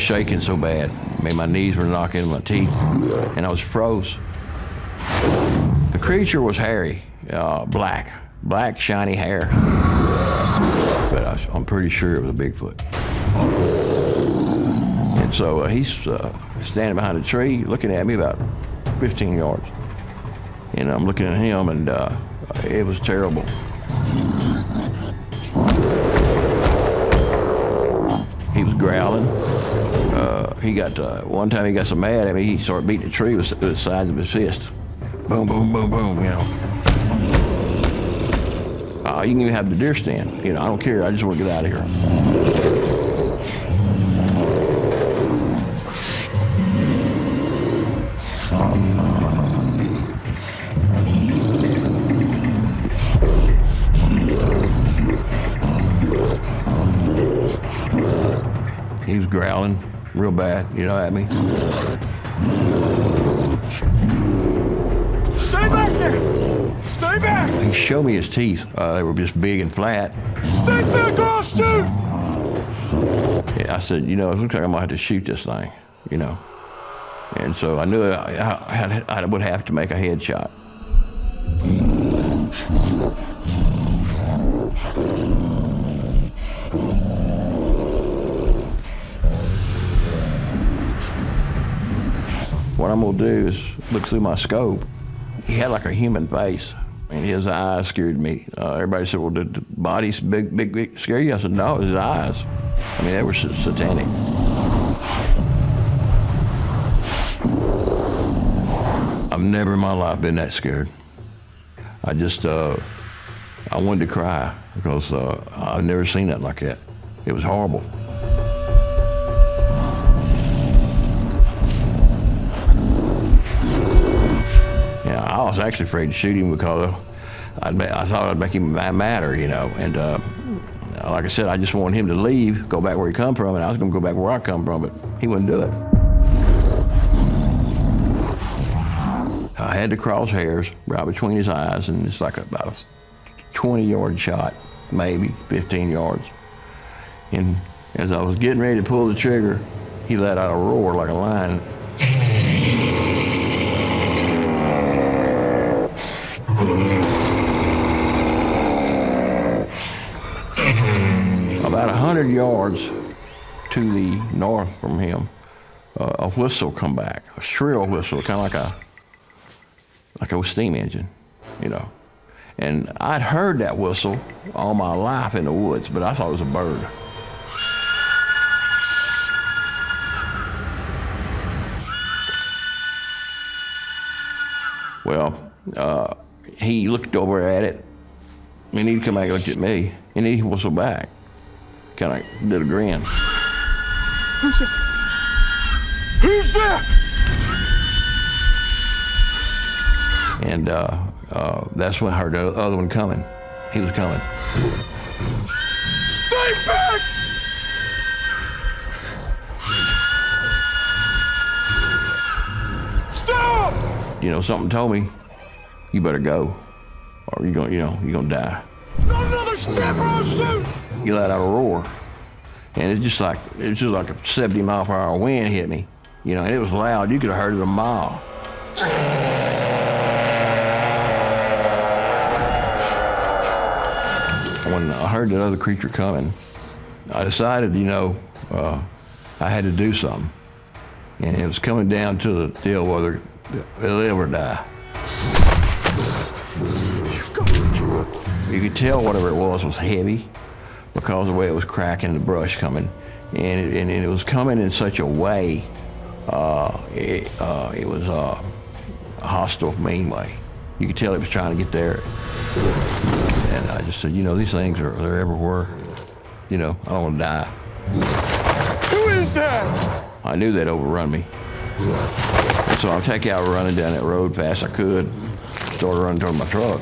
shaking so bad. I mean, my knees were knocking in my teeth, and I was froze. The creature was hairy, black, shiny hair. But I'm pretty sure it was a Bigfoot. And so he's standing behind a tree, looking at me about 15 yards. And I'm looking at him, and it was terrible. He was growling. One time he got so mad at me, he started beating the tree with the sides of his fist. Boom, boom, boom, boom, you know. You can even have the deer stand. You know, I don't care. I just want to get out of here. He was growling real bad, you know, at me. Stay back there! Stay back! He showed me his teeth. They were just big and flat. Stay back or I'll shoot! Yeah, I said, you know, it looks like I might have to shoot this thing, you know. And so I knew I would have to make a headshot. What I'm gonna do is look through my scope. He had like a human face, and his eyes scared me. Everybody said, well, did the body's big scare you? I said, no, it was his eyes. I mean, they were satanic. I've never in my life been that scared. I just, I wanted to cry because I've never seen nothing like that. It was horrible. I was actually afraid to shoot him because I thought I'd make him madder, you know. And like I said, I just wanted him to leave, go back where he come from, and I was going to go back where I come from, but he wouldn't do it. I had the crosshairs right between his eyes, and it's like about a 20-yard shot, maybe 15 yards. And as I was getting ready to pull the trigger, he let out a roar like a lion. About 100 yards to the north from him, a whistle come back, a shrill whistle, kind of like a steam engine, you know. And I'd heard that whistle all my life in the woods, but I thought it was a bird. Well, he looked over at it, and he'd come back and looked at me, and he whistled back. Kind of did a grin. Who's there? Who's there? And that's when I heard the other one coming. He was coming. Stay back! Stop! You know, something told me, you better go, or you're gonna die. Not another step or I'll shoot! He let out a roar, and it was just like a 70-mile-per-hour wind hit me, you know, and it was loud. You could have heard it a mile. When I heard that other creature coming, I decided, you know, I had to do something, and it was coming down to the deal whether they'll live or die. You could tell whatever it was heavy because of the way it was cracking, the brush coming. And it was coming in such a way, it was a hostile, mean way. You could tell it was trying to get there. And I just said, you know, these things they're everywhere. You know, I don't want to die. Who is that? I knew they'd overrun me. And so I'll take out running down that road fast I could, started running toward my truck.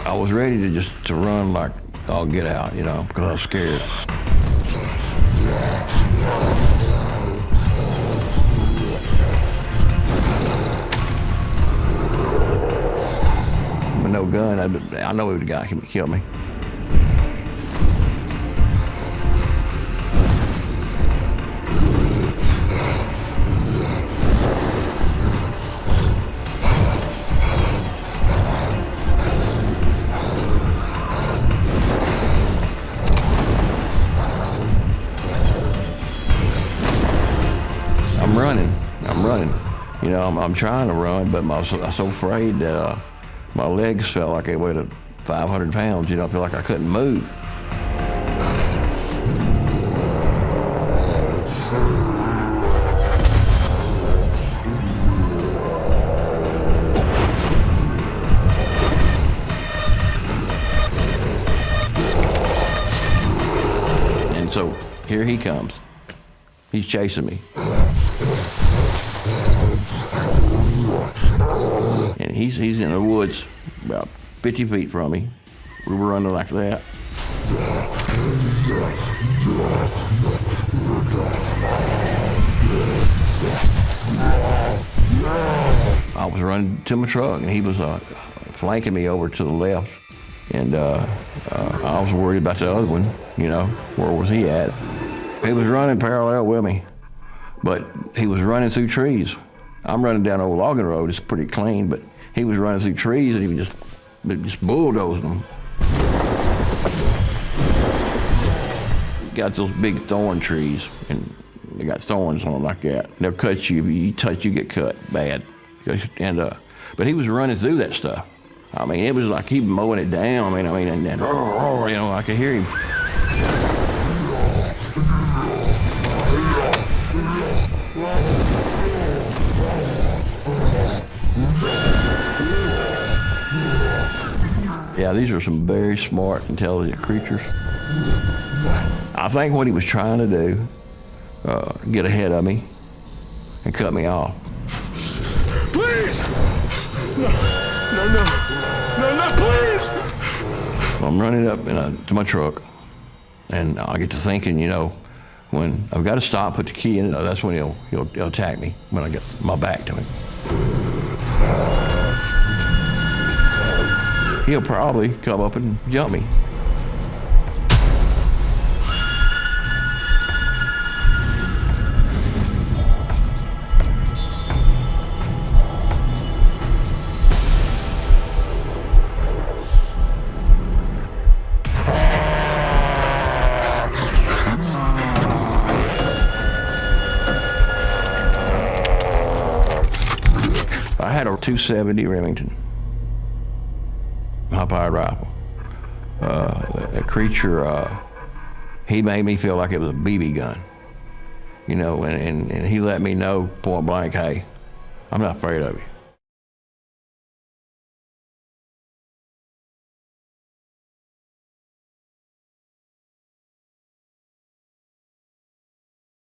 I was ready to run like I'll get out, you know, because I was scared. no gun, I know who the guy can kill me. I'm running. You know, I'm trying to run, but I'm so afraid that my legs felt like they weighed 500 pounds. You know, I feel like I couldn't move. And so here he comes. He's chasing me. And he's in the woods about 50 feet from me. We were running like that. I was running to my truck, and he was flanking me over to the left. And I was worried about the other one, you know, where was he at? He was running parallel with me, but he was running through trees. I'm running down old logging road, it's pretty clean, but he was running through trees and he was just bulldozing them. Got those big thorn trees, and they got thorns on them like that. They'll cut you, if you touch, you get cut bad. And but he was running through that stuff. I mean, it was like he was mowing it down. And you know, I could hear him. Yeah, these are some very smart, intelligent creatures. I think what he was trying to do, get ahead of me and cut me off. Please! No, please! So I'm running up to my truck, and I get to thinking, you know, when I've got to stop, put the key in it, that's when he'll attack me, when I get my back to him. He'll probably come up and jump me. I had a .270 Remington, high-powered rifle. A creature, he made me feel like it was a BB gun, you know, and he let me know point blank, hey, I'm not afraid of you.